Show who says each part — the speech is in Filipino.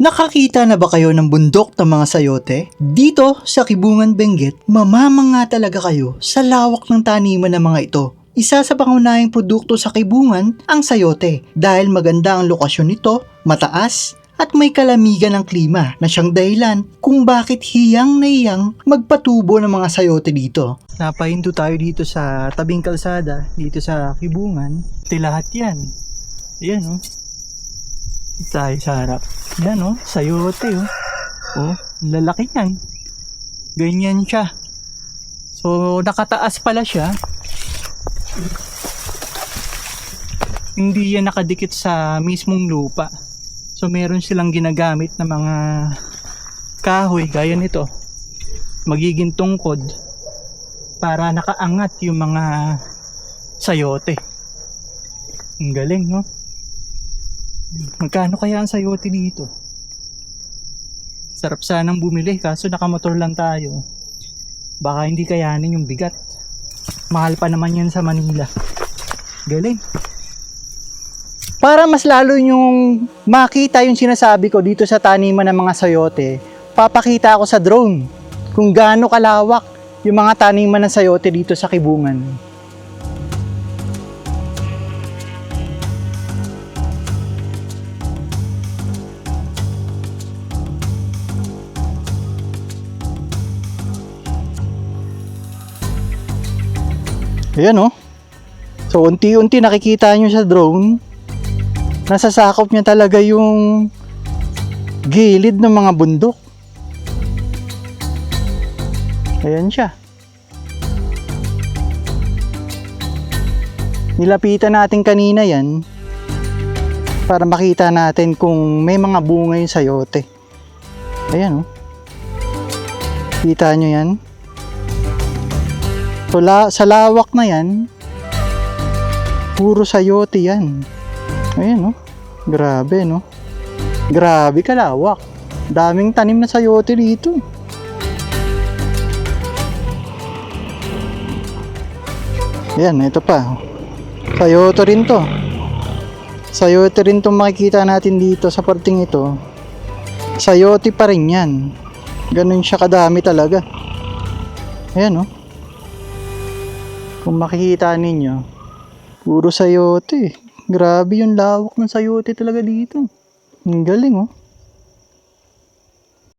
Speaker 1: Nakakita na ba kayo ng bundok ng mga sayote? Dito sa Kibungan, Benguet, mamamanga talaga kayo sa lawak ng taniman ng mga ito. Isa sa pangunahing produkto sa Kibungan ang sayote dahil maganda ang lokasyon nito, mataas, at may kalamigan ng klima na siyang dahilan kung bakit hiyang na hiyang magpatubo ng mga sayote dito. Napahinto tayo dito sa tabing kalsada, dito sa Kibungan. Lahat yan. Ayan o. Tayo sa harap. Yan o, sayote o. Oh, lalaki yan. Ganyan siya. So, nakataas pala siya. Hindi yan nakadikit sa mismong lupa. So, meron silang ginagamit na mga kahoy, gaya nito. Magiging tungkod para nakaangat yung mga sayote. Ang galing, no? Magkano kaya ang sayote dito? Sarap sanang bumili kaso nakamotor lang tayo. Baka hindi kayanin yung bigat. Mahal pa naman yan sa Manila. Galing. Para mas lalo yung makita yung sinasabi ko dito sa taniman ng mga sayote, papakita ako sa drone kung gaano kalawak yung mga taniman ng sayote dito sa Kibungan. Ayan o. So unti-unti nakikita nyo sa drone, nasasakop niya talaga yung gilid ng mga bundok. Ayan siya. Nilapitan natin kanina yan para makita natin kung may mga bunga yung sayote. Ayan o. Kita nyo yan? So, sa lawak na yan, puro sayote yan. Ayan, no? Grabe, no? Grabe kalawak. Daming tanim na sayote dito. Ayan, ito pa. Sayote rin to. Sayote rin itong makikita natin dito sa parting ito. Sayote pa rin yan. Ganun siya kadami talaga. Ayan, no? Kung makikita ninyo, puro sayote. Grabe yung lawak ng sayote talaga dito. Ang galing, oh.